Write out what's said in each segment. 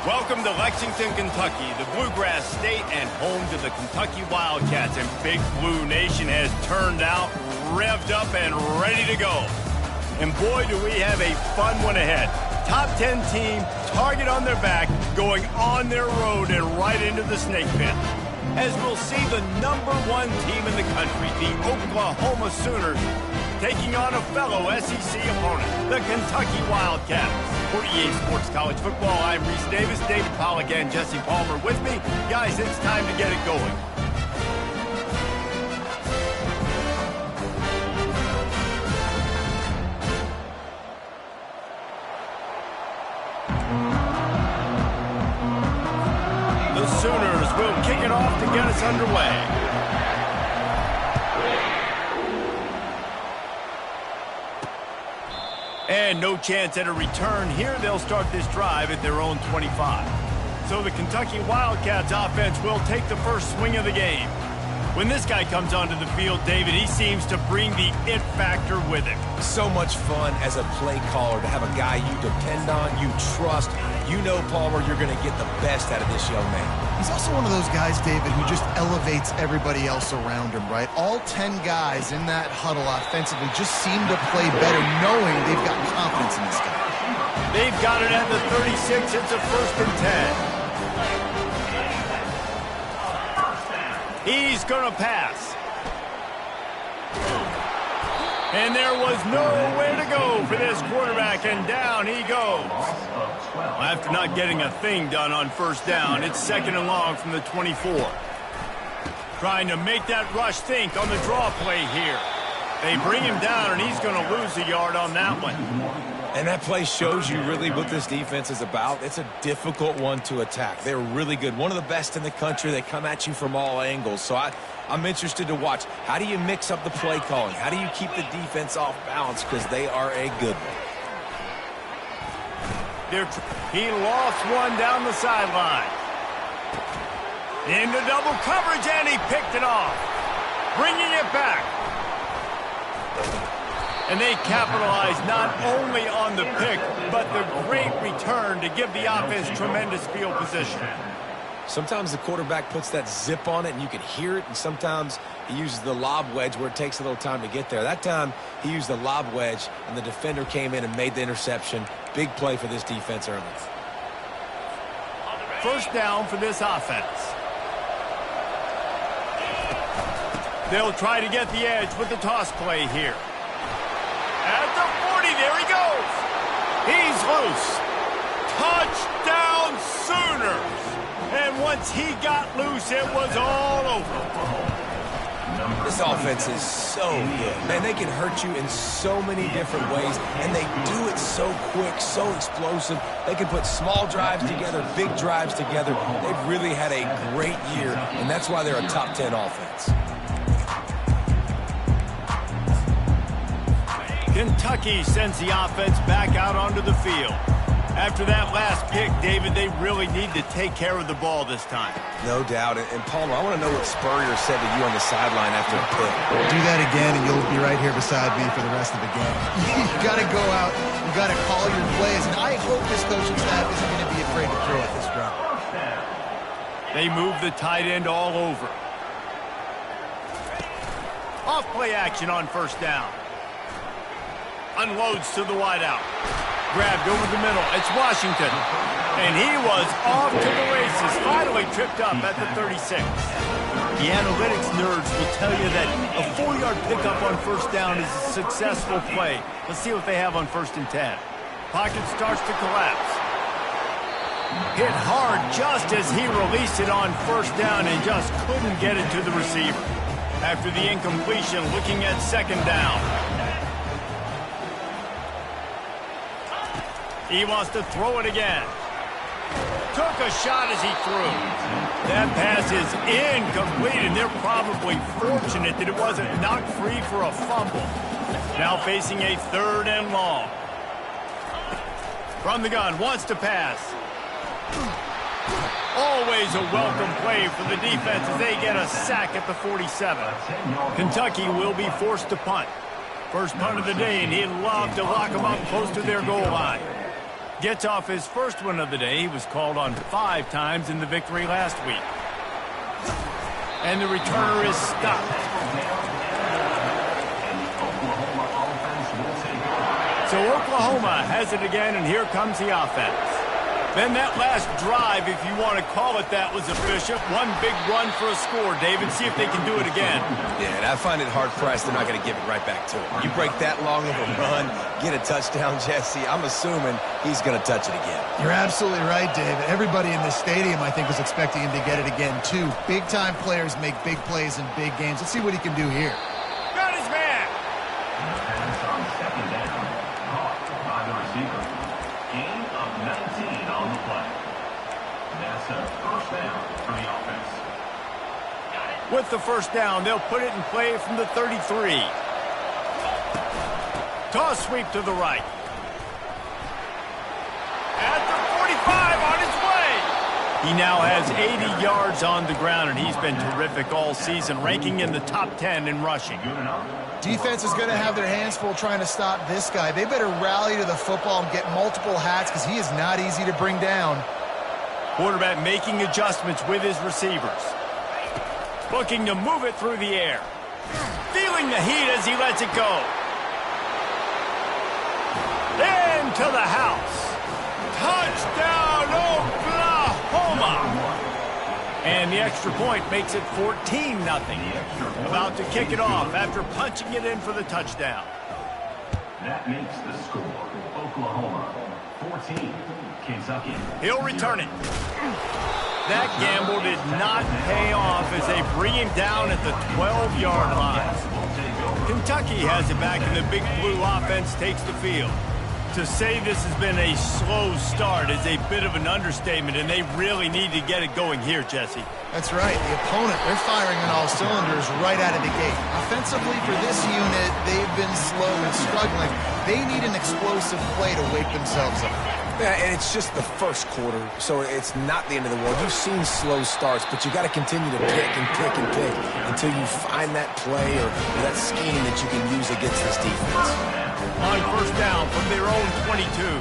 Welcome to Lexington, Kentucky, the Bluegrass State and home to the Kentucky Wildcats. And Big Blue Nation has turned out, revved up, and ready to go. And boy, do we have a fun one ahead. Top 10 team, target on their back, going on their road and right into the snake pit. As we'll see the #1 team in the country, the Oklahoma Sooners, taking on a fellow SEC opponent, the Kentucky Wildcats. For EA Sports College Football, I'm Reese Davis, David Pollack, and Jesse Palmer with me. Guys, it's time to get it going. The Sooners will kick it off to get us underway. And no chance at a return here. They'll start this drive at their own 25. So the Kentucky Wildcats offense will take the first swing of the game. When this guy comes onto the field, David, he seems to bring the it factor with him. So much fun as a play caller to have a guy you depend on, you trust. You know, Palmer, you're going to get the best out of this young man. He's also one of those guys, David, who just elevates everybody else around him, right? All 10 guys in that huddle offensively just seem to play better knowing they've got confidence in this guy. They've got it at the 36. It's a 1st and 10. He's going to pass. And there was nowhere to go for this quarterback, and down he goes. After not getting a thing done on 1st down, it's 2nd and long from the 24. Trying to make that rush think on the draw play here. They bring him down, and he's going to lose a yard on that one. And that play shows you really what this defense is about. It's a difficult one to attack. They're really good. One of the best in the country. They come at you from all angles. So I'm interested to watch. How do you mix up the play calling? How do you keep the defense off balance? Because they are a good one. He lost one down the sideline. Into double coverage, and he picked it off. Bringing it back. And they capitalized not only on the pick, but the great return to give the offense tremendous field position. Sometimes the quarterback puts that zip on it, and you can hear it, and sometimes he uses the lob wedge where it takes a little time to get there. That time, he used the lob wedge, and the defender came in and made the interception. Big play for this defense early. 1st down for this offense. They'll try to get the edge with the toss play here. At the 40, there he goes. He's loose. Touchdown Sooners. And once he got loose, it was all over. This offense is so good. Man, they can hurt you in so many different ways, and they do it so quick, so explosive. They can put small drives together, big drives together. They've really had a great year, and that's why they're a top 10 offense. Kentucky sends the offense back out onto the field. After that last pick, David, they really need to take care of the ball this time. No doubt. And Palmer, I want to know what Spurrier said to you on the sideline after a pick. Do that again, and you'll be right here beside me for the rest of the game. You got to go out. You got to call your plays. And I hope this coaching staff isn't going to be afraid to throw at this drop. They move the tight end all over. Off play action on 1st down. Unloads to the wideout. Grabbed over the middle. It's Washington. And he was off to the races. Finally tripped up at the 36. The analytics nerds will tell you that a 4-yard pickup on 1st down is a successful play. Let's see what they have on 1st and 10. Pocket starts to collapse. Hit hard just as he released it on 1st down and just couldn't get it to the receiver. After the incompletion, looking at 2nd down. He wants to throw it again. Took a shot as he threw. That pass is incomplete, and they're probably fortunate that it wasn't knocked free for a fumble. Now facing a 3rd and long. From the gun, wants to pass. Always a welcome play for the defense as they get a sack at the 47. Kentucky will be forced to punt. First punt of the day, and he'd love to lock them up close to their goal line. Gets off his first one of the day. He was called on 5 times in the victory last week. And the returner is stopped. So Oklahoma has it again, and here comes the offense. Then that last drive, if you want to call it that, was efficient. One big run for a score, David. See if they can do it again. Yeah, and I find it hard-pressed they're not going to give it right back to him. You break that long of a run, get a touchdown, Jesse, I'm assuming he's going to touch it again. You're absolutely right, David. Everybody in this stadium, I think, is expecting him to get it again, too. Big-time players make big plays in big games. Let's see what he can do here. Got his man. Pass on second down, caught by the receiver. Gain of 19 on the play. That's a first down for the offense. With the first down, they'll put it in play from the 33. Toss sweep to the right. At the 45, on his way. He now has 80 yards on the ground, and he's been terrific all season, ranking in the top 10 in rushing. Defense is going to have their hands full trying to stop this guy. They better rally to the football and get multiple hats because he is not easy to bring down. Quarterback making adjustments with his receivers. Looking to move it through the air. Feeling the heat as he lets it go. Into the house. Touchdown, Oklahoma! And the extra point makes it 14-0. About to kick it off after punching it in for the touchdown. That makes the score Oklahoma 14, Kentucky. He'll return it. That gamble did not pay off as they bring him down at the 12-yard line. Kentucky has it back, and the Big Blue offense takes the field. To say this has been a slow start is a bit of an understatement, and they really need to get it going here, Jesse. That's right. The opponent, they're firing on all cylinders right out of the gate. Offensively, for this unit, they've been slow and struggling. They need an explosive play to wake themselves up. Yeah, and it's just the first quarter, so it's not the end of the world. You've seen slow starts, but you got to continue to pick and pick and pick until you find that play or that scheme that you can use against this defense. On first down from their own 22.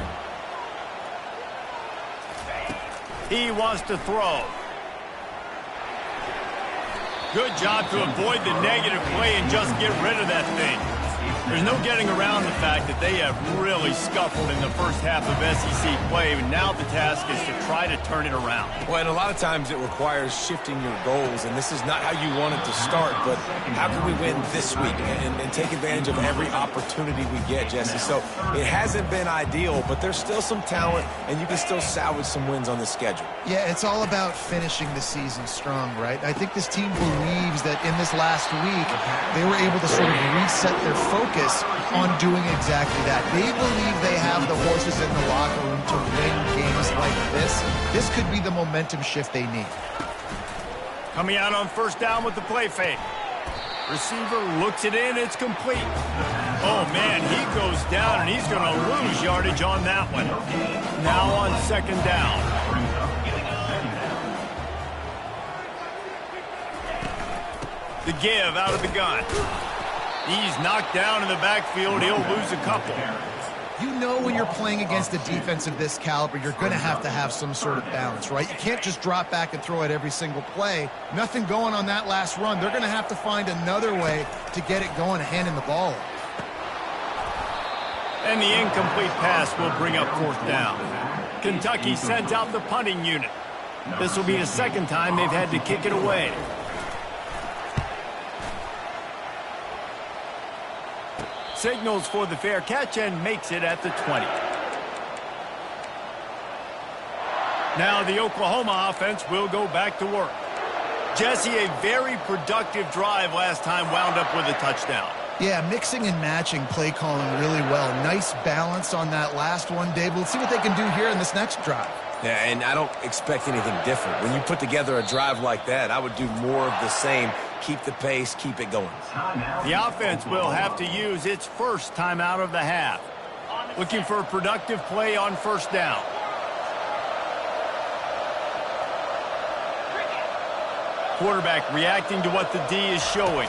He wants to throw. Good job to avoid the negative play and just get rid of that thing. There's no getting around the fact that they have really scuffled in the first half of SEC play, and now the task is to try to turn it around. Well, and a lot of times it requires shifting your goals, and this is not how you want it to start, but how can we win this week and take advantage of every opportunity we get, Jesse? So it hasn't been ideal, but there's still some talent, and you can still salvage some wins on the schedule. Yeah, it's all about finishing the season strong, right? I think this team believes that in this last week, they were able to sort of reset their focus on doing exactly that. They believe they have the horses in the locker room to win games like this. This could be the momentum shift they need. Coming out on first down with the play fake. Receiver looks it in, it's complete. Oh man, he goes down and he's going to lose yardage on that one. Now on second down. The give out of the gun. He's knocked down in the backfield. He'll lose a couple. You know when you're playing against a defense of this caliber, you're going to have some sort of balance, right? You can't just drop back and throw it every single play. Nothing going on that last run. They're going to have to find another way to get it going, handing the ball off. And the incomplete pass will bring up fourth down. Kentucky sends out the punting unit. This will be the second time they've had to kick it away. Signals for the fair catch and makes it at the 20. Now the Oklahoma offense will go back to work. Jesse, a very productive drive last time, wound up with a touchdown. Yeah, mixing and matching play calling really well. Nice balance on that last one, Dave. We'll see what they can do here in this next drive. Yeah, and I don't expect anything different. When you put together a drive like that, I would do more of the same. Keep the pace, keep it going. The offense will have to use its first timeout of the half. Looking for a productive play on first down. Quarterback reacting to what the D is showing.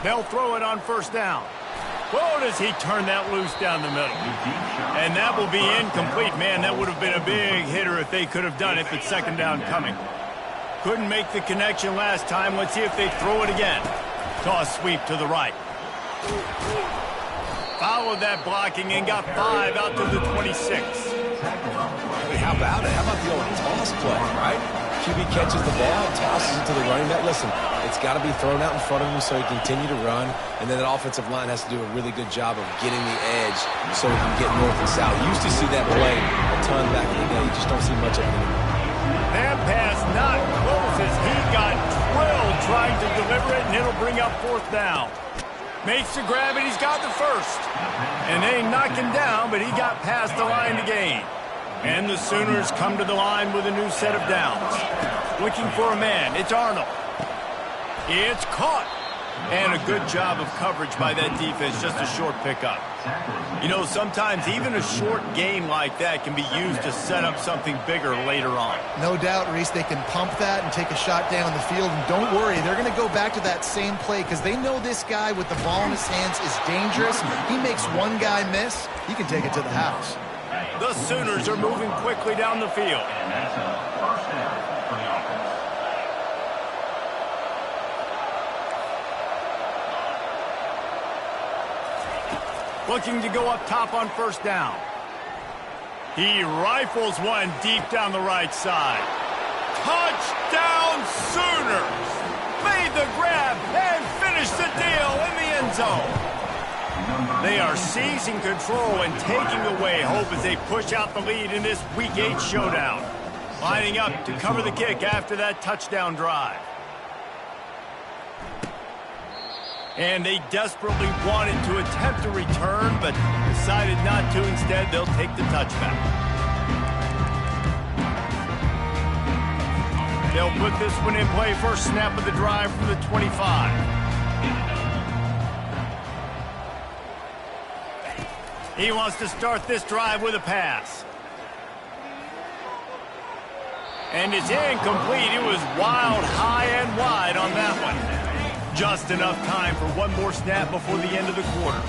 They'll throw it on first down. Whoa, does he turn that loose down the middle. And that will be incomplete. Man, that would have been a big hitter if they could have done it, but second down coming. Couldn't make the connection last time. Let's see if they throw it again. Toss sweep to the right. Followed that blocking and got 5 out to the 26. Hey, how about it? How about the old toss play, right? QB catches the ball and tosses it to the running back. Listen, it's got to be thrown out in front of him so he can continue to run, and then that offensive line has to do a really good job of getting the edge so he can get north and south. You used to see that play a ton back in the day. You just don't see much of it anymore. That pass not close as he got drilled trying to deliver it, and it'll bring up 4th down. Makes the grab, and he's got the first. And they knock him down, but he got past the line to gain. And the Sooners come to the line with a new set of downs. Looking for a man. It's Arnold. It's caught. And a good job of coverage by that defense. Just a short pickup. You know, sometimes even a short game like that can be used to set up something bigger later on. No doubt, Reese, they can pump that and take a shot down the field. And don't worry, they're going to go back to that same play because they know this guy with the ball in his hands is dangerous. He makes one guy miss, he can take it to the house. The Sooners are moving quickly down the field. And that's a first down for the offense. Looking to go up top on first down. He rifles one deep down the right side. Touchdown Sooners! Made the grab and finished the deal in the end zone. They are seizing control and taking away hope as they push out the lead in this Week 8 showdown. Lining up to cover the kick after that touchdown drive. And they desperately wanted to attempt a return, but decided not to. Instead, they'll take the touchback. They'll put this one in play. First snap of the drive from the 25. He wants to start this drive with a pass. And it's incomplete. It was wild, high and wide on that one. Just enough time for one more snap before the end of the quarter.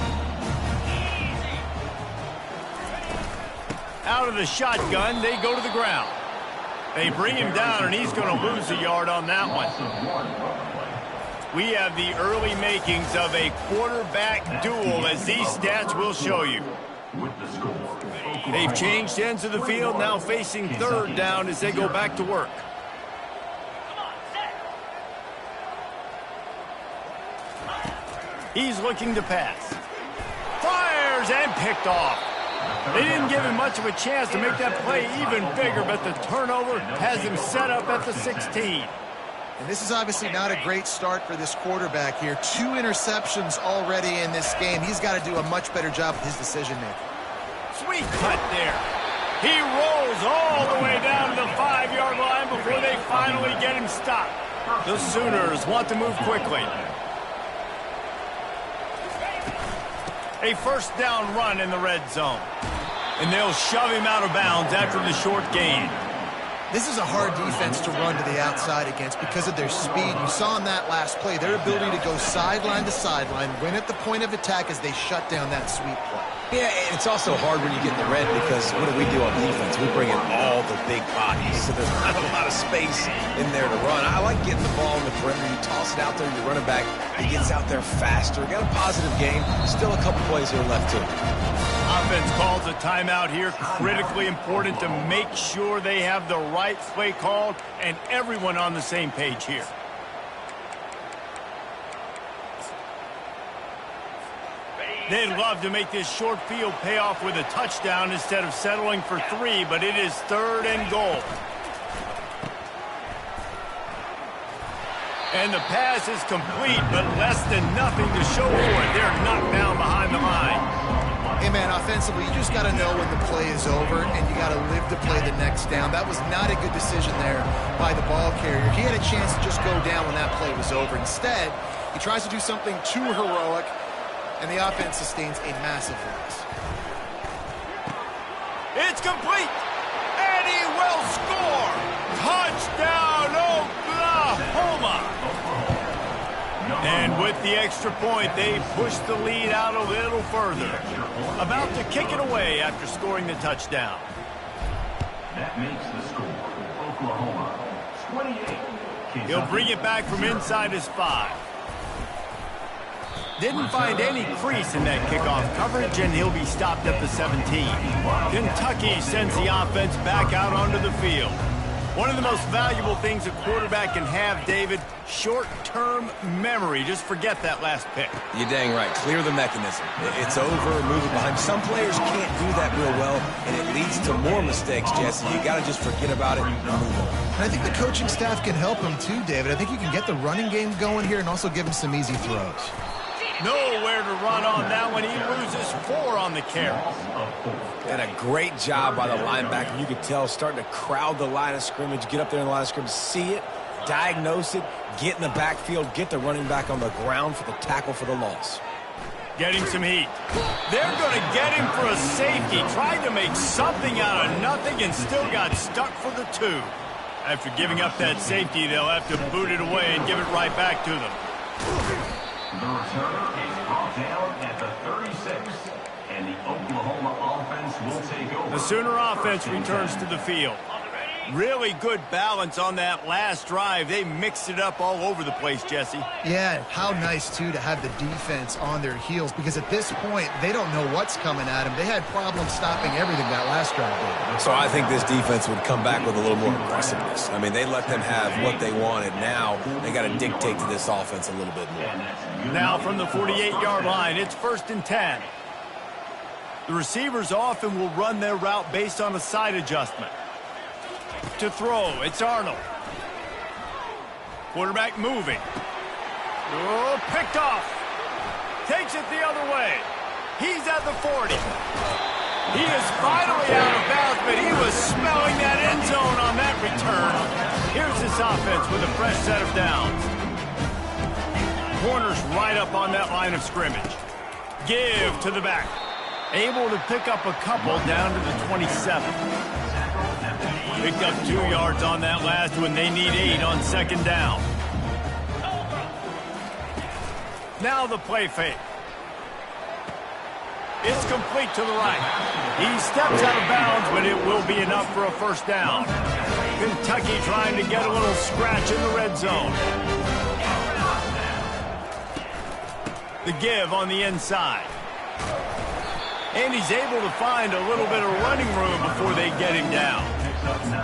Out of the shotgun, they go to the ground. They bring him down, and he's going to lose a yard on that one. We have the early makings of a quarterback duel, as these stats will show you. They've changed ends of the field, now facing third down as they go back to work. He's looking to pass. Fires and picked off. They didn't give him much of a chance to make that play even bigger, but the turnover has him set up at the 16. And this is obviously not a great start for this quarterback here. 2 interceptions already in this game. He's got to do a much better job with his decision-making. Sweet cut there. He rolls all the way down to the 5-yard line before they finally get him stopped. The Sooners want to move quickly. A first down run in the red zone. And they'll shove him out of bounds after the short gain. This is a hard defense to run to the outside against because of their speed. You saw in that last play their ability to go sideline to sideline, win at the point of attack as they shut down that sweep play. Yeah, and it's also hard when you get in the red because what do we do on defense? We bring in all the big bodies, so there's not a lot of space in there to run. I like getting the ball in the perimeter. You toss it out there, you run it back. He gets out there faster. Got a positive game. Still a couple plays here left to him. Offense calls a timeout here. Critically important to make sure they have the right play called and everyone on the same page here. They'd love to make this short field pay off with a touchdown instead of settling for 3, but it is 3rd and goal. And the pass is complete, but less than nothing to show for it. They're knocked down behind the line. Hey, man, offensively, you just got to know when the play is over, and you got to live to play the next down. That was not a good decision there by the ball carrier. He had a chance to just go down when that play was over. Instead, he tries to do something too heroic, and the offense sustains a massive loss. It's complete, and he will score. Touchdown, Oklahoma. And with the extra point, they push the lead out a little further. About to kick it away after scoring the touchdown. That makes the score Oklahoma 28. He'll bring it back from inside his 5. Didn't find any crease in that kickoff coverage, and he'll be stopped at the 17. Kentucky sends the offense back out onto the field. One of the most valuable things a quarterback can have, David, short-term memory. Just forget that last pick. You're dang right. Clear the mechanism. It's over, move it behind. Some players can't do that real well, and it leads to more mistakes, Jesse. You got to just forget about it and move on. And I think the coaching staff can help him too, David. I think you can get the running game going here and also give him some easy throws. Nowhere to run on that one. He loses 4 on the carry. And a great job by the linebacker. You could tell starting to crowd the line of scrimmage, get up there in the line of scrimmage, see it, diagnose it, get in the backfield, get the running back on the ground for the tackle for the loss. Getting some heat. They're going to get him for a safety. Tried to make something out of nothing and still got stuck for the 2. After giving up that safety, they'll have to boot it away and give it right back to them. The returner is brought down at the 36, and the Oklahoma offense will take over. The Sooner offense returns to the field. Really good balance on that last drive. They mixed it up all over the place, Jesse. Yeah, how nice, too, to have the defense on their heels, because at this point, they don't know what's coming at them. They had problems stopping everything that last drive did. So I think this defense would come back with a little more aggressiveness. I mean, they let them have what they wanted. Now they got to dictate to this offense a little bit more. Now from the 48-yard line, it's 1st and 10. The receivers often will run their route based on a side adjustment. To throw, it's Arnold. Quarterback moving. Oh, picked off. Takes it the other way. He's at the 40. He is finally out of bounds, but he was smelling that end zone on that return. Here's this offense with a fresh set of downs. Corners right up on that line of scrimmage. Give to the back. Able to pick up a couple down to the 27. Picked up 2 yards on that last one. They need 8 on 2nd down. Now the play fake. It's complete to the right. He steps out of bounds, but it will be enough for a 1st down. Kentucky trying to get a little scratch in the red zone. The give on the inside. And he's able to find a little bit of running room before they get him down.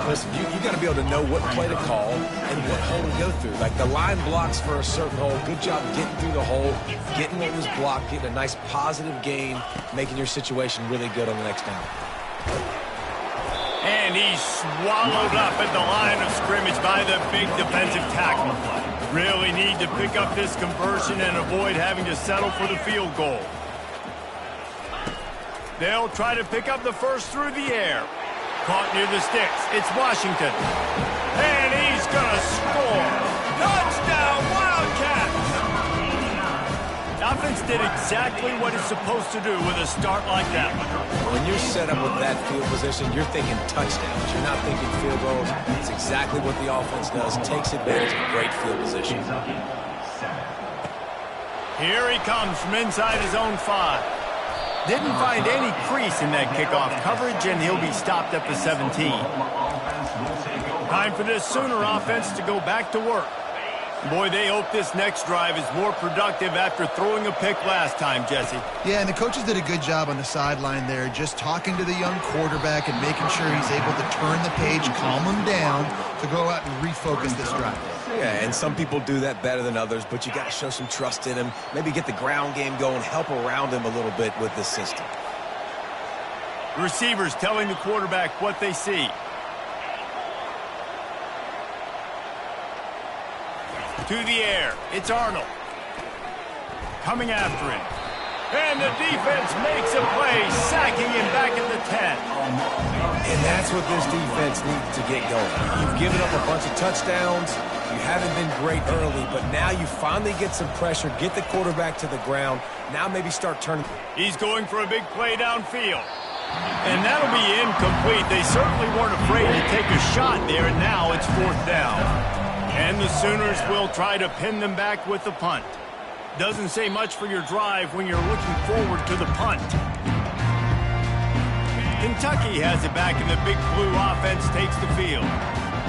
Listen, you got to be able to know what play to call and what hole to go through. Like the line blocks for a certain hole. Good job getting through the hole, getting what was blocked, getting a nice positive gain, making your situation really good on the next down. And he's swallowed up at the line of scrimmage by the big defensive tackle. Really need to pick up this conversion and avoid having to settle for the field goal. They'll try to pick up the 1st through the air. Caught near the sticks. It's Washington. And he's going to score. Touchdown, Wildcats! The offense did exactly what it's supposed to do with a start like that. When you're set up with that field position, you're thinking touchdowns. You're not thinking field goals. It's exactly what the offense does. Takes advantage of great field position. Here he comes from inside his own 5. Didn't find any crease in that kickoff coverage, and he'll be stopped at the 17. Time for this Sooner offense to go back to work. Boy, they hope this next drive is more productive after throwing a pick last time, Jesse. Yeah, and the coaches did a good job on the sideline there, just talking to the young quarterback and making sure he's able to turn the page, calm him down, to go out and refocus this drive. Yeah, and some people do that better than others, but you got to show some trust in him, maybe get the ground game going, help around him a little bit with this system. Receivers telling the quarterback what they see. To the air, it's Arnold. Coming after him. And the defense makes a play, sacking him back at the 10. And that's what this defense needs to get going. You've given up a bunch of touchdowns. You haven't been great early, but now you finally get some pressure, get the quarterback to the ground. Now maybe start turning. He's going for a big play downfield. And that'll be incomplete. They certainly weren't afraid to take a shot there, and now it's 4th down. And the Sooners will try to pin them back with the punt. Doesn't say much for your drive when you're looking forward to the punt. Kentucky has it back, and the Big Blue offense takes the field.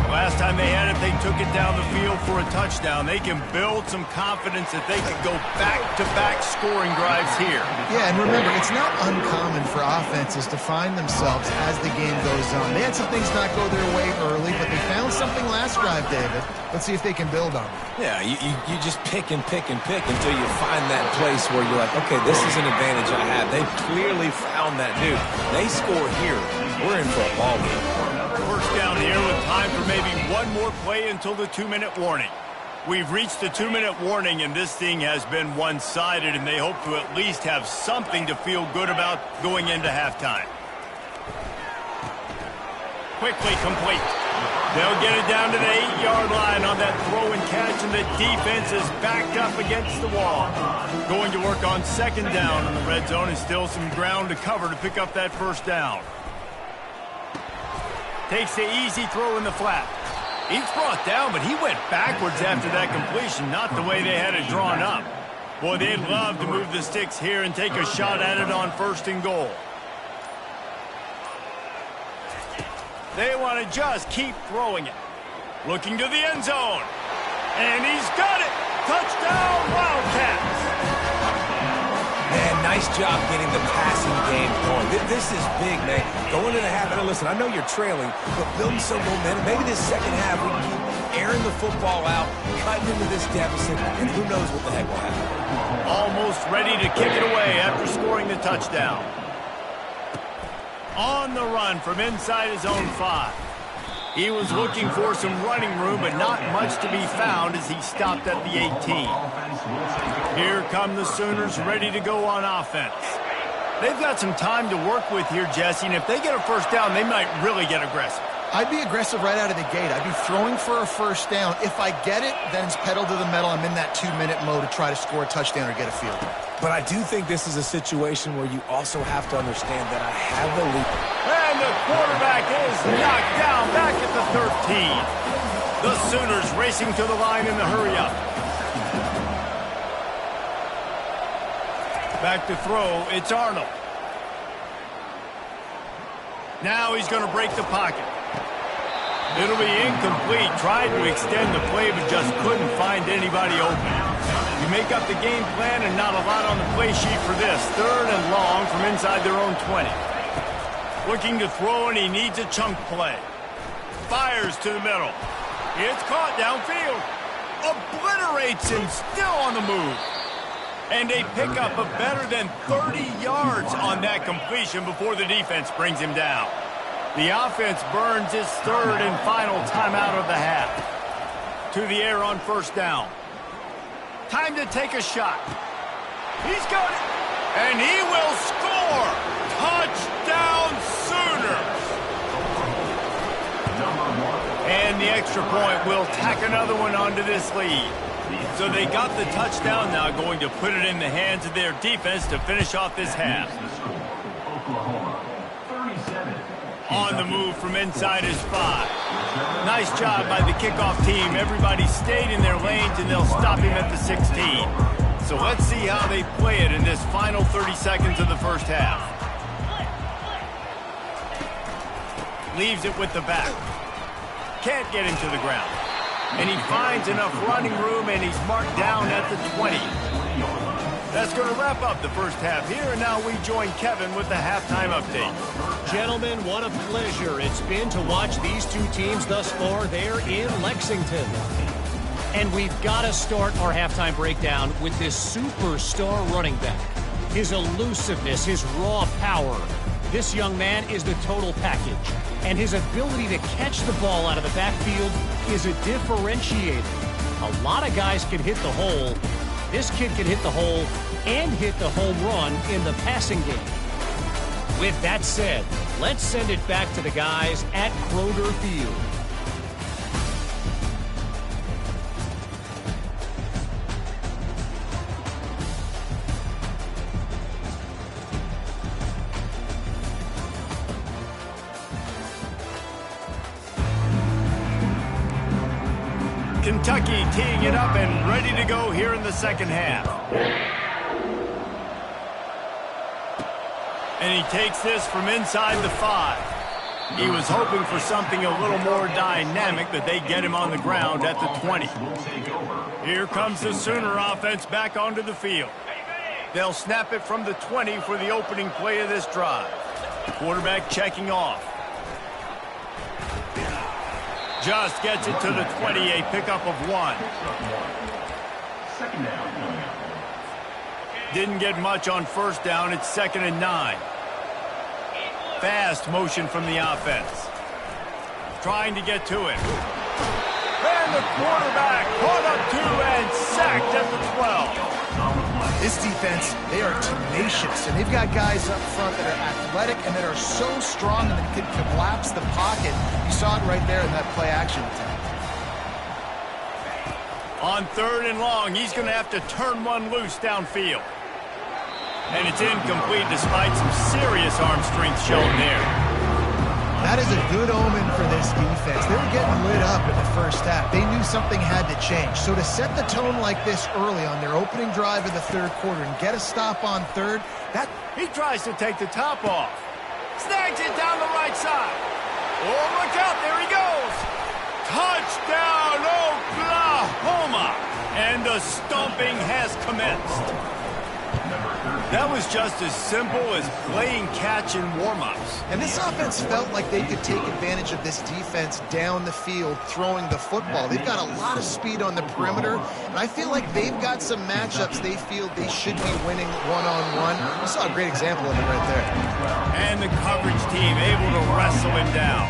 The last time they had it, they took it down the field for a touchdown. They can build some confidence that they could go back-to-back scoring drives here. Yeah, and remember, it's not uncommon for offenses to find themselves as the game goes on. They had some things not go their way early, but they found something last drive, David. Let's see if they can build on it. Yeah, you just pick and pick and pick until you find that place where you're like, okay, this is an advantage I have. They've clearly found that, dude. They score here. We're in for a ball game. First down here with time for maybe one more play until the 2-minute warning. We've reached the 2-minute warning, and this thing has been one-sided, and they hope to at least have something to feel good about going into halftime. Quickly complete. They'll get it down to the 8-yard line on that throw and catch, and the defense is backed up against the wall. Going to work on second down in the red zone, and still some ground to cover to pick up that first down. Takes the easy throw in the flat. He's brought down, but he went backwards after that completion, not the way they had it drawn up. Boy, they'd love to move the sticks here and take a shot at it on 1st and goal. They want to just keep throwing it. Looking to the end zone. And he's got it. Touchdown, Wildcats. Man, nice job getting the passing game going. This is big, man. Going into the half, and listen, I know you're trailing, but building some momentum. Maybe this second half we can keep airing the football out, cutting into this deficit, and who knows what the heck will happen. Almost ready to kick it away after scoring the touchdown. On the run from inside his own 5. He was looking for some running room, but not much to be found as he stopped at the 18. Here come the Sooners ready to go on offense. They've got some time to work with here, Jesse, and if they get a first down, they might really get aggressive. I'd be aggressive right out of the gate. I'd be throwing for a first down. If I get it, then it's pedal to the metal. I'm in that 2-minute mode to try to score a touchdown or get a field goal. But I do think this is a situation where you also have to understand that I have the lead. And the quarterback is knocked down back at the 13. The Sooners racing to the line in the hurry-up. Back to throw, it's Arnold. Now he's going to break the pocket. It'll be incomplete. Tried to extend the play, but just couldn't find anybody open. You make up the game plan and not a lot on the play sheet for this. 3rd and long from inside their own 20. Looking to throw, and he needs a chunk play. Fires to the middle. It's caught downfield. Obliterates him, still on the move. And they pick up a better than 30 yards on that completion before the defense brings him down. The offense burns its 3rd and final timeout of the half. To the air on first down. Time to take a shot. He's got it. And he will score. Touchdown Sooners. And the extra point will tack another one onto this lead. So they got the touchdown, now going to put it in the hands of their defense to finish off this half. On the move from inside his 5. Nice job by the kickoff team. Everybody stayed in their lanes, and they'll stop him at the 16. So let's see how they play it in this final 30 seconds of the first half. Leaves it with the back. Can't get him to the ground. And he finds enough running room, and he's marked down at the 20. That's going to wrap up the first half here, and now we join Kevin with the halftime update. Gentlemen, what a pleasure it's been to watch these two teams thus far there in Lexington. And we've got to start our halftime breakdown with this superstar running back. His elusiveness, his raw power. This young man is the total package. And his ability to catch the ball out of the backfield is a differentiator. A lot of guys can hit the hole. This kid can hit the hole and hit the home run in the passing game. With that said, let's send it back to the guys at Kroger Field. Kentucky teeing it up and ready to go here in the second half. And he takes this from inside the 5. He was hoping for something a little more dynamic, but they get him on the ground at the 20. Here comes the Sooner offense back onto the field. They'll snap it from the 20 for the opening play of this drive. Quarterback checking off. Just gets it to the 20, a pickup of 1. Didn't get much on first down. It's 2nd and 9. Fast motion from the offense. Trying to get to it. And the quarterback caught up to and sacked at the 12. This defense, they are tenacious, and they've got guys up front that are athletic and that are so strong that they can collapse the pocket. You saw it right there in that play action attack. On 3rd and long, he's going to have to turn one loose downfield. And it's incomplete despite some serious arm strength shown there. That is a good omen for this defense. They were getting lit up in the first half. They knew something had to change. So to set the tone like this early on their opening drive of the 3rd quarter and get a stop on 3rd, that... He tries to take the top off. Snags it down the right side. Oh, look out, there he goes. Touchdown, Oklahoma. And the stomping has commenced. That was just as simple as playing catch in warm-ups. And this offense felt like they could take advantage of this defense down the field throwing the football. They've got a lot of speed on the perimeter, and I feel like they've got some matchups they feel they should be winning one-on-one. We saw a great example of it right there. And the coverage team able to wrestle him down.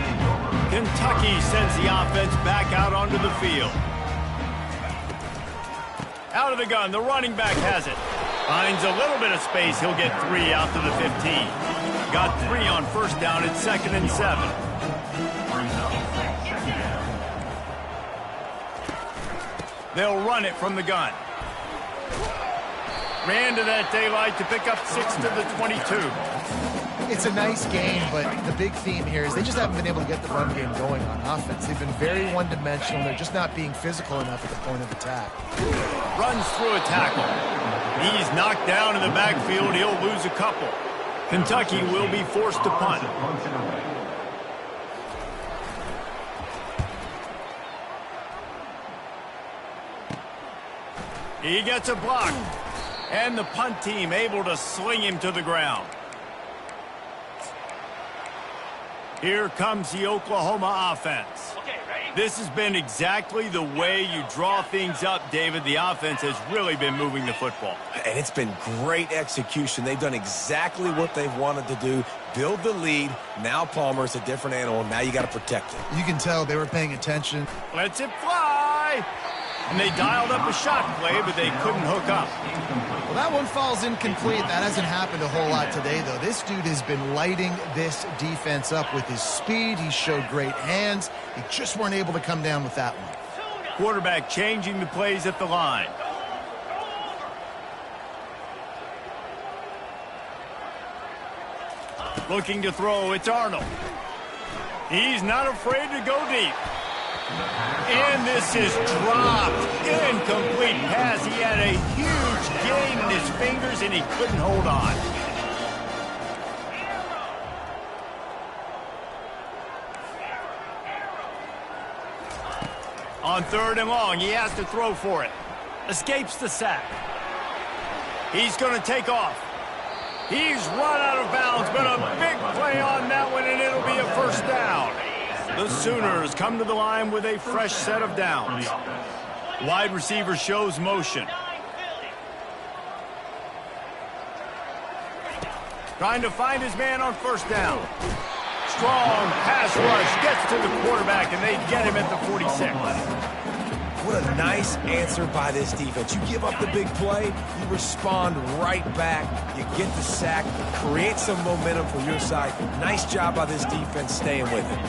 Kentucky sends the offense back out onto the field. Out of the gun, the running back has it. Finds a little bit of space. He'll get 3 out to the 15. Got 3 on first down. It's 2nd and 7. They'll run it from the gun. Ran to that daylight to pick up 6 to the 22. It's a nice game, but the big theme here is they just haven't been able to get the run game going on offense. They've been very one-dimensional. They're just not being physical enough at the point of attack. Runs through a tackle. He's knocked down in the backfield. He'll lose a couple. Kentucky will be forced to punt. He gets a block. And the punt team able to sling him to the ground. Here comes the Oklahoma offense. This has been exactly the way you draw things up, David. The offense has really been moving the football. And it's been great execution. They've done exactly what they've wanted to do. Build the lead. Now Palmer's a different animal. Now you got to protect it. You can tell they were paying attention. Lets it fly. And they dialed up a shot play, but they couldn't hook up. Well, that one falls incomplete. That hasn't happened a whole lot today, though. This dude has been lighting this defense up with his speed. He showed great hands. They just weren't able to come down with that one. Quarterback changing the plays at the line. Looking to throw, it's Arnold. He's not afraid to go deep. And this is dropped. Incomplete pass. He had a huge gain in his fingers, and he couldn't hold on. On 3rd and long, he has to throw for it. Escapes the sack. He's going to take off. He's run out of bounds, but a big play on that one, and it'll be a first down. The Sooners come to the line with a fresh set of downs. Wide receiver shows motion. Trying to find his man on first down. Strong pass rush gets to the quarterback, and they get him at the 46. What a nice answer by this defense. You give up the big play, you respond right back, you get the sack, create some momentum for your side. Nice job by this defense staying with it.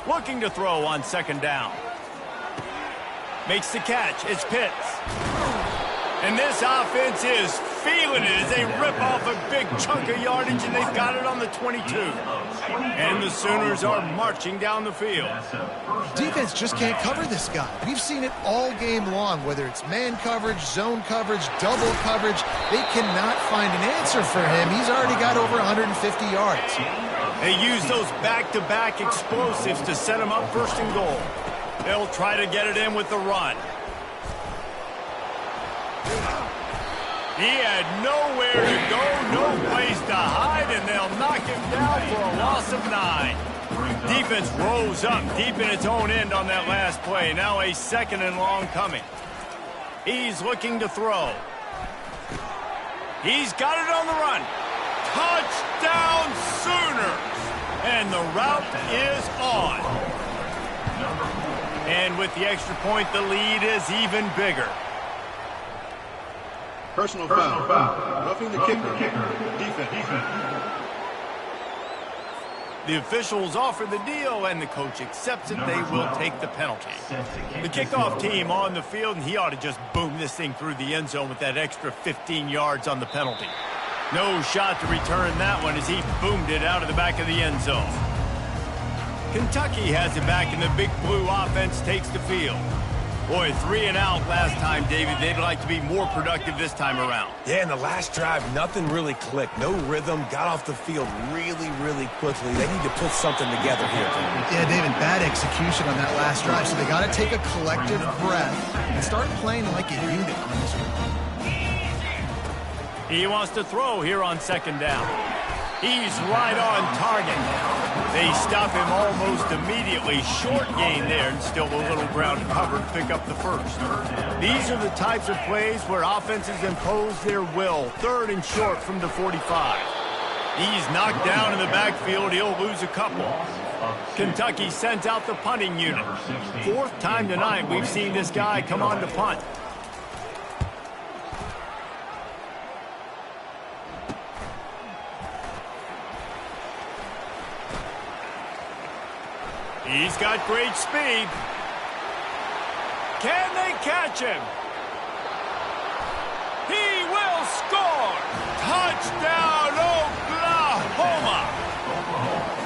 Looking to throw on 2nd down. Makes the catch. It's Pitts. And this offense is feeling it as they rip off a big chunk of yardage, and they've got it on the 22. And the Sooners are marching down the field. Defense just can't cover this guy. We've seen it all game long, whether it's man coverage, zone coverage, double coverage. They cannot find an answer for him. He's already got over 150 yards. They use those back-to-back explosives to set him up first and goal. They'll try to get it in with the run. He had nowhere to go, no place to hide, and they'll knock him down for a loss of 9. Defense rose up deep in its own end on that last play. Now a 2nd and long coming. He's looking to throw. He's got it on the run. Touchdown Sooners! And the route is on. And with the extra point, the lead is even bigger. Personal foul. Roughing the kicker. Defense. The officials offer the deal, and the coach accepts it. They will take the penalty. The kickoff team on the field, and he ought to just boom this thing through the end zone with that extra 15 yards on the penalty. No shot to return that one as he boomed it out of the back of the end zone. Kentucky has it back, and the Big Blue offense takes the field. Boy, 3 and out last time, David. They'd like to be more productive this time around. Yeah, in the last drive, nothing really clicked. No rhythm. Got off the field really, really quickly. They need to put something together here. Yeah, David, bad execution on that last drive, so they got to take a collective breath and start playing like a unit on this one. He wants to throw here on 2nd down. He's right on target. They stop him almost immediately. Short gain there, and still a little ground to cover to pick up the first. These are the types of plays where offenses impose their will. 3rd and short from the 45. He's knocked down in the backfield. He'll lose a couple. Kentucky sends out the punting unit. 4th time tonight we've seen this guy come on to punt. He's got great speed. Can they catch him? He will score! Touchdown, Oklahoma!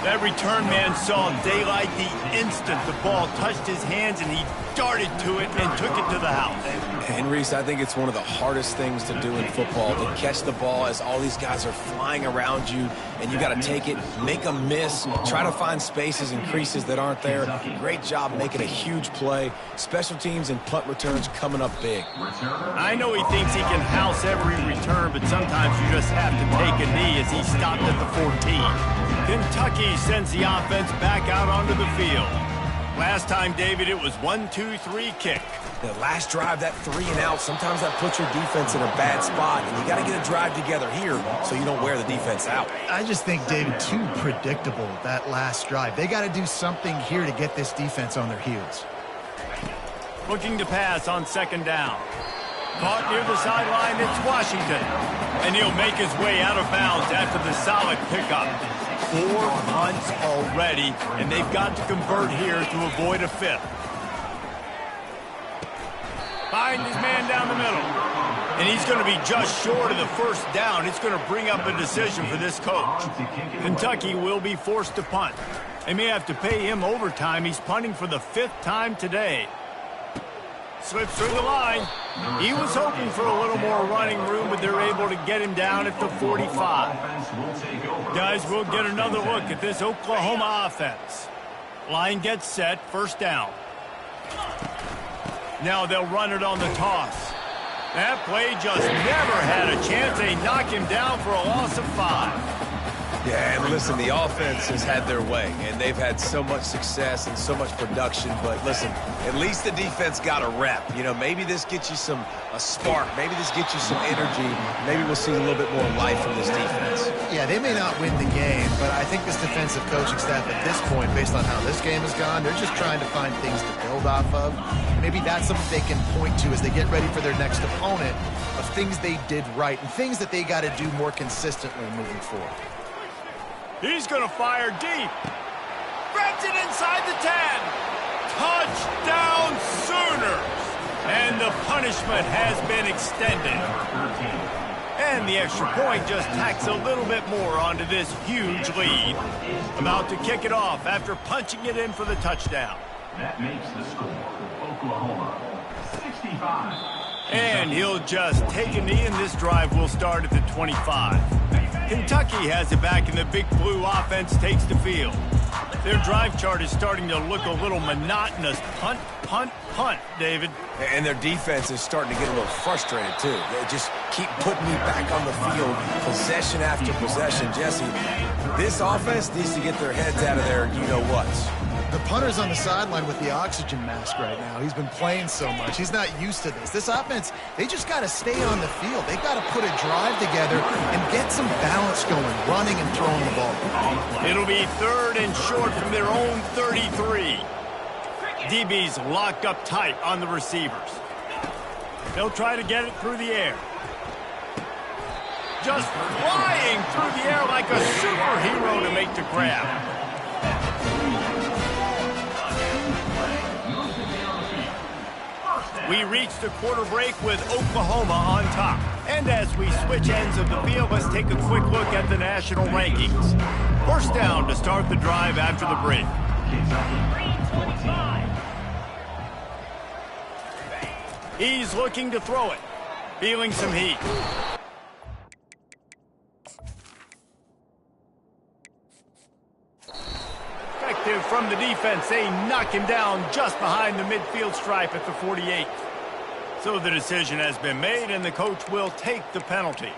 That return man saw daylight the instant the ball touched his hands, and he darted to it and took it to the house. And Reese, I think it's one of the hardest things to do in football, to catch the ball as all these guys are flying around you, and you got to take it, make them miss, try to find spaces and creases that aren't there. Great job making a huge play. Special teams and punt returns coming up big. I know he thinks he can house every return, but sometimes you just have to take a knee as he stopped at the 14. Kentucky sends the offense back out onto the field. Last time, David, it was 1-2-3 kick. The last drive, that 3 and out, sometimes that puts your defense in a bad spot, and you got to get a drive together here so you don't wear the defense out. I just think, David, too predictable, that last drive. They got to do something here to get this defense on their heels. Looking to pass on 2nd down. Caught near the sideline, it's Washington. And he'll make his way out of bounds after the solid pickup. 4 punts already, and they've got to convert here to avoid a 5th. Find his man down the middle. And he's going to be just short of the 1st down. It's going to bring up a decision for this coach. Kentucky will be forced to punt. They may have to pay him overtime. He's punting for the 5th time today. Slips through the line. He was hoping for a little more running room, but they're able to get him down at the 45. Guys, we'll get another look at this Oklahoma offense. Line gets set, 1st down. Now they'll run it on the toss. That play just never had a chance. They knock him down for a loss of 5. Yeah, and listen, the offense has had their way, and they've had so much success and so much production. But listen, at least the defense got a rep. You know, maybe this gets you a spark. Maybe this gets you some energy. Maybe we'll see a little bit more life from this defense. Yeah, they may not win the game, but I think this defensive coaching staff at this point, based on how this game has gone, they're just trying to find things to build off of. Maybe that's something they can point to as they get ready for their next opponent, of things they did right and things that they got to do more consistently moving forward. He's going to fire deep. Grabs it inside the 10. Touchdown Sooners. And the punishment has been extended. And the extra point just tacks a little bit more onto this huge lead. About to kick it off after punching it in for the touchdown. That makes the score Oklahoma 65. And he'll just take a knee, and this drive will start at the 25. Kentucky has it back, and the Big Blue offense takes the field. Their drive chart is starting to look a little monotonous. Punt, punt, punt, David. And their defense is starting to get a little frustrated, too. They just keep putting me back on the field, possession after possession. Jesse, this offense needs to get their heads out of their you-know-whats. The punter's on the sideline with the oxygen mask right now. He's been playing so much. He's not used to this. This offense, they just got to stay on the field. They got to put a drive together and get some balance going, running and throwing the ball. It'll be 3rd and short from their own 33. DB's locked up tight on the receivers. They'll try to get it through the air. Just flying through the air like a superhero to make the grab. We reach the quarter break with Oklahoma on top. And as we switch ends of the field, let's take a quick look at the national rankings. First down to start the drive after the break. He's looking to throw it. Feeling some heat. Effective from the defense. They knock him down just behind the midfield stripe at the 48. So the decision has been made, and the coach will take the penalty.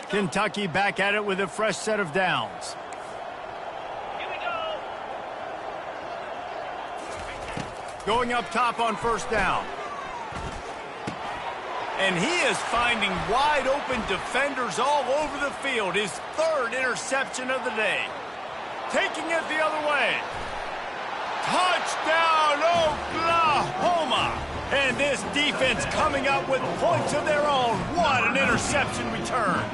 Kentucky back at it with a fresh set of downs. Here we go. Going up top on first down. And he is finding wide open defenders all over the field. His 3rd interception of the day. Taking it the other way. Touchdown, Oklahoma! And this defense coming up with points of their own. What an interception return.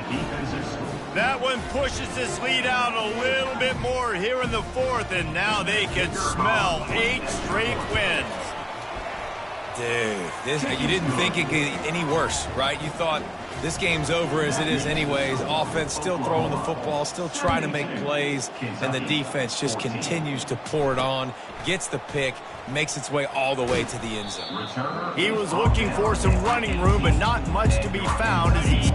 That one pushes this lead out a little bit more here in the 4th, and now they can smell 8 straight wins. Dude, you didn't think it could get any worse, right? You thought this game's over as it is anyways. Offense still throwing the football, still trying to make plays, and the defense just continues to pour it on, gets the pick, makes its way all the way to the end zone. He was looking for some running room, but not much to be found as he...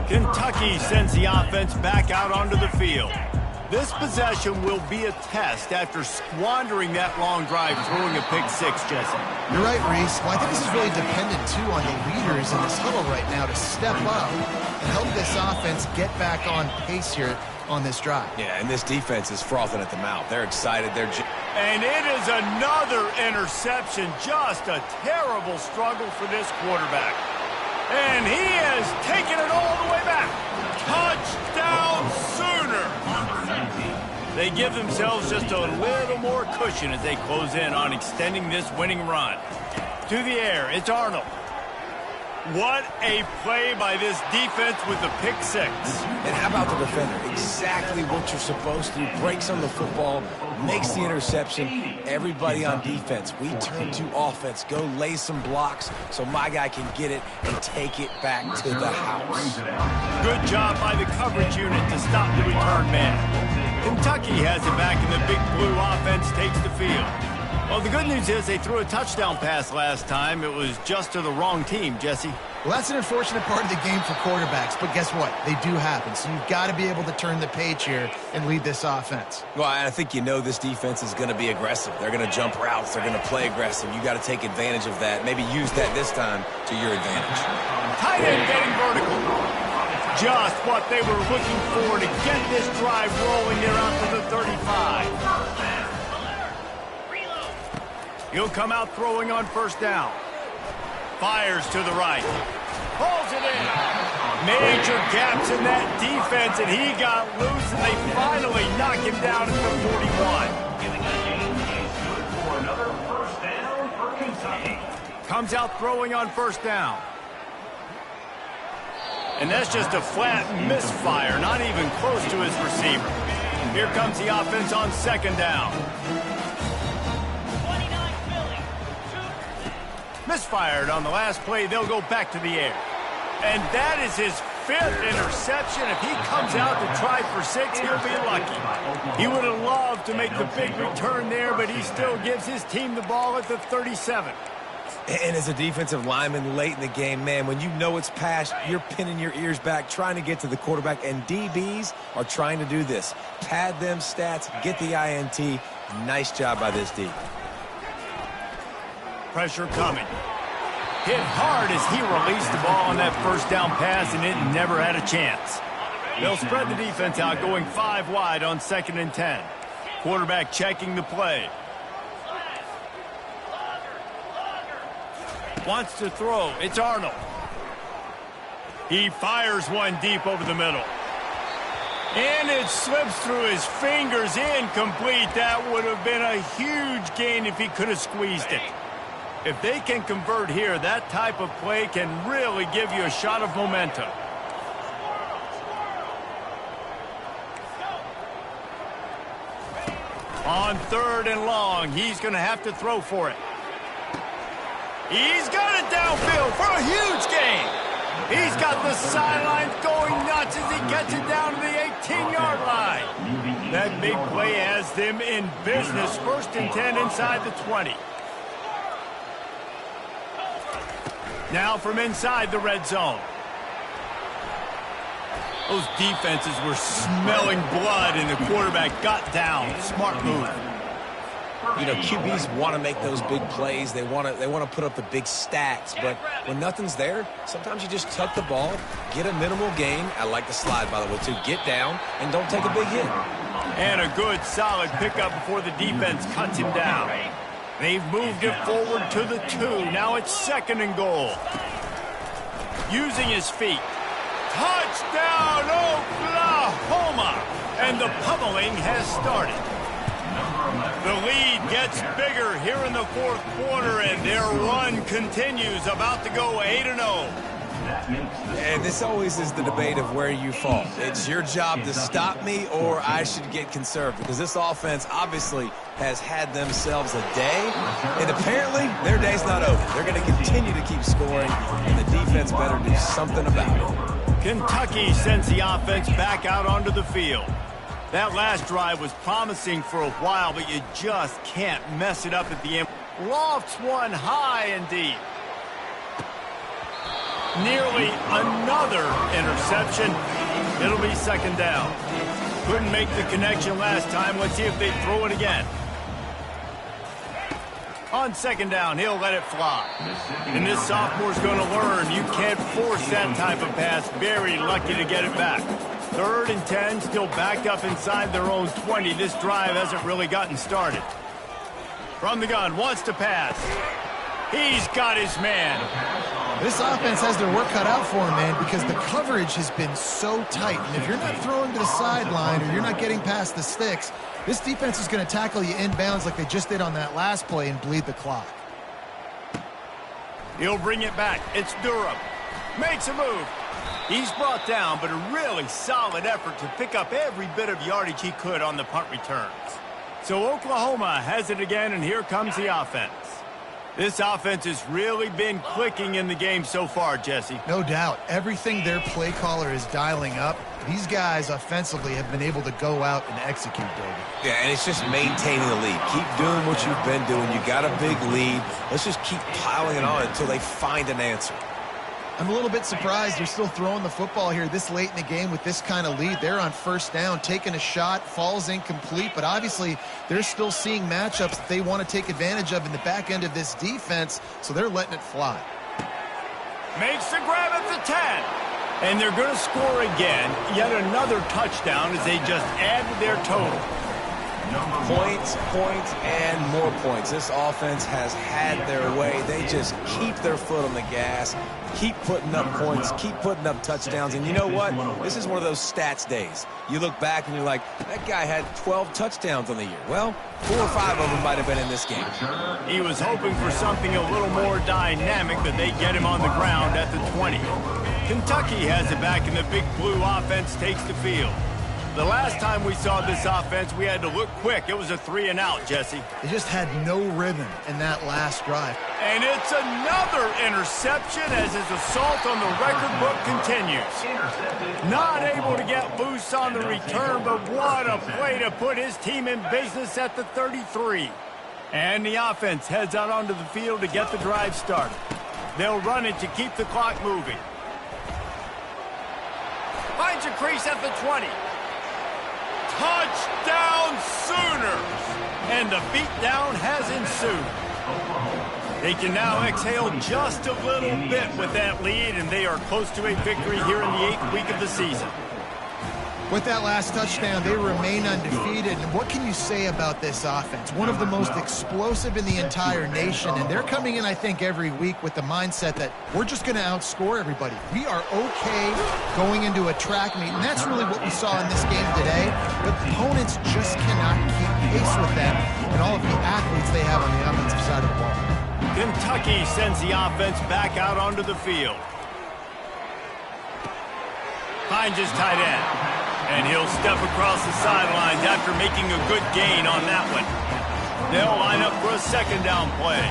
Kentucky sends the offense back out onto the field. This possession will be a test after squandering that long drive, throwing a pick 6, Jesse. You're right, Reese. Well, I think this is really dependent, too, on the leaders in this huddle right now to step up and help this offense get back on pace here on this drive. Yeah, and this defense is frothing at the mouth. They're excited. And it is another interception. Just a terrible struggle for this quarterback. And he has taken it all the way back. Touchdown, Sooner! They give themselves just a little more cushion as they close in on extending this winning run. To the air, it's Arnold. What a play by this defense with the pick 6. And how about the defender? Exactly what you're supposed to. Breaks on the football, makes the interception. Everybody on defense, we turn to offense. Go lay some blocks so my guy can get it and take it back to the house. Good job by the coverage unit to stop the return man. Kentucky has it back, and the Big Blue offense takes the field. Well, the good news is they threw a touchdown pass last time. It was just to the wrong team, Jesse. Well, that's an unfortunate part of the game for quarterbacks, but guess what? They do happen, so you've got to be able to turn the page here and lead this offense. Well, I think you know this defense is going to be aggressive. They're going to jump routes. They're going to play aggressive. You got to take advantage of that. Maybe use that this time to your advantage. Tight end getting vertical. Just what they were looking for to get this drive rolling there out to the 35. He'll come out throwing on first down. Fires to the right. Pulls it in. Major gaps in that defense, and he got loose, and they finally knock him down at the 41. Comes out throwing on first down. And that's just a flat misfire, not even close to his receiver. Here comes the offense on second down. Misfired on the last play. They'll go back to the air. And that is his 5th interception. If he comes out to try for 6, he'll be lucky. He would have loved to make the big return there, but he still gives his team the ball at the 37. And as a defensive lineman late in the game, man, when you know it's past, you're pinning your ears back, trying to get to the quarterback, and DBs are trying to do this. Pad them stats, get the INT. Nice job by this D. Pressure coming. Hit hard as he released the ball on that first down pass, and it never had a chance. They'll spread the defense out, going 5 wide on 2nd and 10. Quarterback checking the play. Wants to throw. It's Arnold. He fires one deep over the middle. And it slips through his fingers, incomplete. That would have been a huge gain if he could have squeezed it. If they can convert here, that type of play can really give you a shot of momentum. On 3rd and long, he's going to have to throw for it. He's got it downfield for a huge gain. He's got the sidelines going nuts as he gets it down to the 18-yard line. That big play has them in business. 1st and 10 inside the 20. Now from inside the red zone. Those defenses were smelling blood, and the quarterback got down. Smart move. You know, QBs want to make those big plays. They want to put up the big stats. But when nothing's there, sometimes you just tuck the ball, get a minimal gain. I like the slide, by the way, too. Get down and don't take a big hit. And a good, solid pickup before the defense cuts him down. They've moved it forward to the 2. Now it's 2nd and goal. Using his feet. Touchdown, Oklahoma! And the pummeling has started. The lead gets bigger here in the 4th quarter, and their run continues, about to go 8-0. And this always is the debate of where you fall. It's your job to stop me, or I should get conserved, because this offense obviously has had themselves a day, and apparently their day's not over. They're going to continue to keep scoring, and the defense better do something about it. Kentucky sends the offense back out onto the field. That last drive was promising for a while, but you just can't mess it up at the end. Lofts one high and deep. Nearly another interception. It'll be 2nd down. Couldn't make the connection last time. Let's see if they throw it again. On 2nd down, he'll let it fly. And this sophomore's going to learn you can't force that type of pass. Very lucky to get it back. 3rd and 10, still backed up inside their own 20. This drive hasn't really gotten started. From the gun, wants to pass. He's got his man. This offense has their work cut out for him, man, because the coverage has been so tight. And if you're not throwing to the sideline or you're not getting past the sticks, this defense is going to tackle you inbounds like they just did on that last play and bleed the clock. He'll bring it back. It's Durham. Makes a move. He's brought down, but a really solid effort to pick up every bit of yardage he could on the punt returns. So Oklahoma has it again, and here comes the offense. This offense has really been clicking in the game so far, Jesse. No doubt. Everything their play caller is dialing up, these guys offensively have been able to go out and execute, David. Yeah, and it's just maintaining the lead. Keep doing what you've been doing. You got a big lead. Let's just keep piling it on until they find an answer. I'm a little bit surprised they're still throwing the football here this late in the game with this kind of lead. They're on 1st down, taking a shot, falls incomplete, but obviously they're still seeing matchups that they want to take advantage of in the back end of this defense, so they're letting it fly. Makes the grab at the 10. And they're going to score again. Yet another touchdown as they just add to their total. Points, and more points. This offense has had their way. They just keep their foot on the gas, keep putting up points, keep putting up touchdowns. And you know what? This is one of those stats days. You look back and you're like, that guy had 12 touchdowns on the year. Well, 4 or 5 of them might have been in this game. He was hoping for something a little more dynamic, but they get him on the ground at the 20. Kentucky has it back, and the big blue offense takes the field. The last time we saw this offense, we had to look quick. It was a 3-and-out, Jesse. They just had no rhythm in that last drive. And it's another interception as his assault on the record book continues. Not able to get loose on the return, but what a play to put his team in business at the 33. And the offense heads out onto the field to get the drive started. They'll run it to keep the clock moving. Finds a crease at the 20. Touchdown Sooners! And the beatdown has ensued. They can now exhale just a little bit with that lead, and they are close to a victory here in the 8th week of the season. With that last touchdown, they remain undefeated. And what can you say about this offense? One of the most explosive in the entire nation. And they're coming in, I think, every week with the mindset that we're just going to outscore everybody. We are okay going into a track meet. And that's really what we saw in this game today. But opponents just cannot keep pace with them and all of the athletes they have on the offensive side of the ball. Kentucky sends the offense back out onto the field. Finds his tight end. And he'll step across the sidelines after making a good gain on that one. They'll line up for a second down play.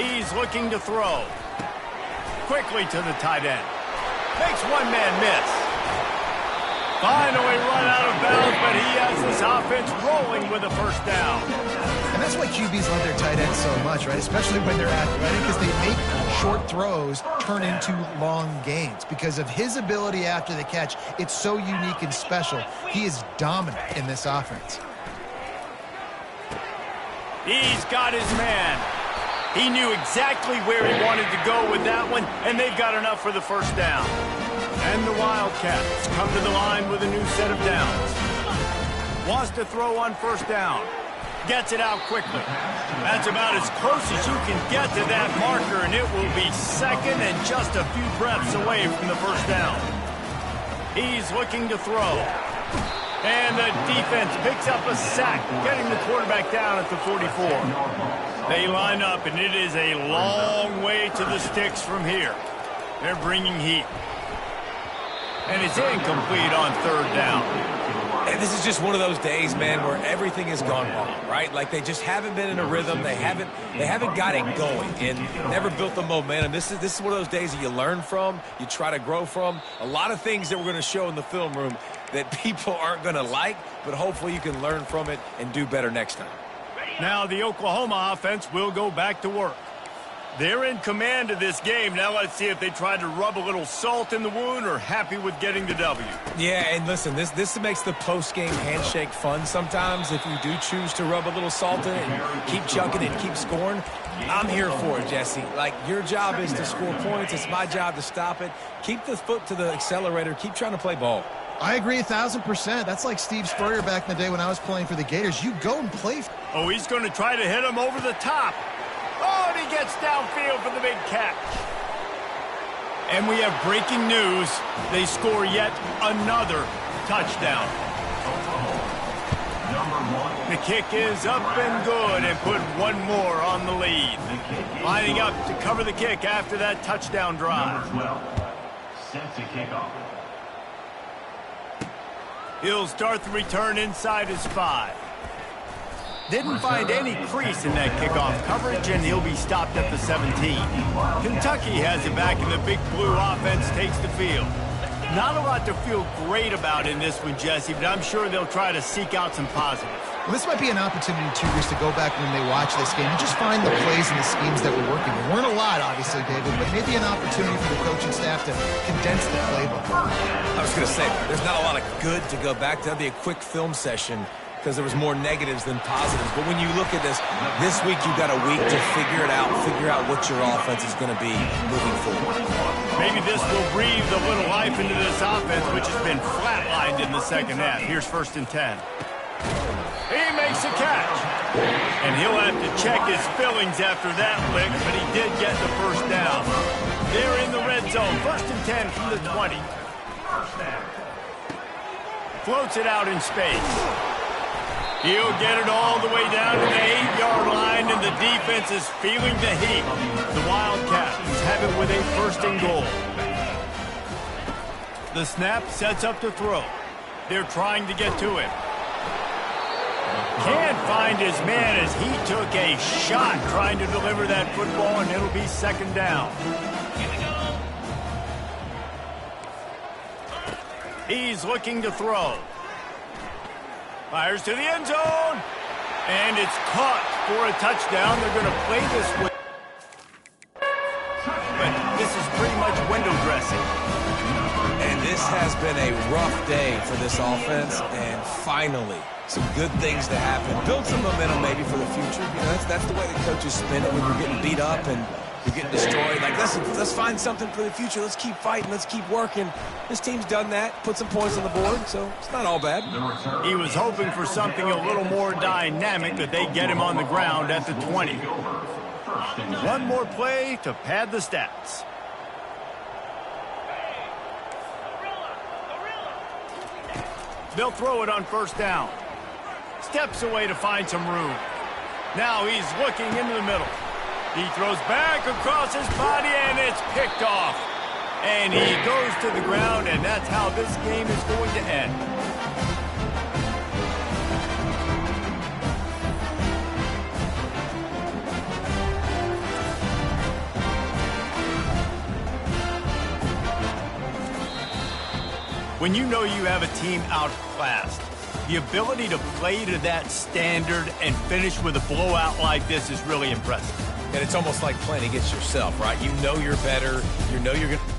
He's looking to throw. Quickly to the tight end. Makes one man miss. Finally run out of bounds, but he has this offense rolling with a first down. And that's why QBs love their tight ends so much, right? Especially when they're athletic, because they make short throws turn into long gains. Because of his ability after the catch, it's so unique and special. He is dominant in this offense. He's got his man. He knew exactly where he wanted to go with that one, and they've got enough for the first down. And the Wildcats come to the line with a new set of downs. Wants to throw on first down. Gets it out quickly. That's about as close as you can get to that marker, and it will be second and just a few breaths away from the first down. He's looking to throw. And the defense picks up a sack, getting the quarterback down at the 44. They line up, and it is a long way to the sticks from here. They're bringing heat. And it's incomplete on third down. And this is just one of those days, man, where everything has gone wrong, right? Like they just haven't been in a rhythm. They haven't got it going and never built the momentum. This is one of those days that you learn from, you try to grow from. A lot of things that we're going to show in the film room that people aren't going to like, but hopefully you can learn from it and do better next time. Now the Oklahoma offense will go back to work. They're in command of this game. Now let's see if they try to rub a little salt in the wound or happy with getting the W. Yeah, and listen, this makes the post-game handshake fun sometimes. If you do choose to rub a little salt in it and keep chucking and keep scoring, I'm here for it, Jesse. Like, your job is to score points. It's my job to stop it. Keep the foot to the accelerator. Keep trying to play ball. I agree 1,000%. That's like Steve Spurrier back in the day when I was playing for the Gators. You go and play. Oh, he's going to try to hit him over the top. Oh, and he gets downfield for the big catch. And we have breaking news. They score yet another touchdown. The kick is up and good and put one more on the lead. Lining up to cover the kick after that touchdown drive. Number 12, set to kick off. He'll start the return inside his 5. Didn't find any crease in that kickoff coverage, and he'll be stopped at the 17. Kentucky has it back, and the Big Blue offense takes the field. Not a lot to feel great about in this one, Jesse, but I'm sure they'll try to seek out some positives. Well, this might be an opportunity, Cougars, to go back when they watch this game and just find the plays and the schemes that were working. There weren't a lot, obviously, David, but maybe an opportunity for the coaching staff to condense the playbook. I was going to say, there's not a lot of good to go back to. That'd be a quick film session because there was more negatives than positives. But when you look at this week you've got a week to figure out what your offense is going to be moving forward. Maybe this will breathe a little life into this offense, which has been flatlined in the second half. Here's 1st and 10. He makes a catch. And he'll have to check his fillings after that lick, but he did get the first down. They're in the red zone. 1st and 10 from the 20. Floats it out in space. He'll get it all the way down to the 8-yard line, and the defense is feeling the heat. The Wildcats have it with a 1st and goal. The snap sets up to throw. They're trying to get to him. Can't find his man as he took a shot trying to deliver that football, and it'll be second down. He's looking to throw. Fires to the end zone. And it's caught for a touchdown. They're going to play this way. But this is pretty much window dressing. And this has been a rough day for this offense. And finally, some good things to happen. Build some momentum maybe for the future. You know, that's the way the coaches spin it when you're getting beat up and you're getting destroyed. Like, let's find something for the future. Let's keep fighting. Let's keep working. This team's done that. Put some points on the board, so it's not all bad. He was hoping for something a little more dynamic, that they get him on the ground at the 20. One more play to pad the stats. They'll throw it on first down. Steps away to find some room. Now he's looking into the middle. He throws back across his body, and it's picked off. And he goes to the ground, and that's how this game is going to end. When you know you have a team outclassed, the ability to play to that standard and finish with a blowout like this is really impressive. And it's almost like playing against yourself, right? You know you're better. You know you're going to...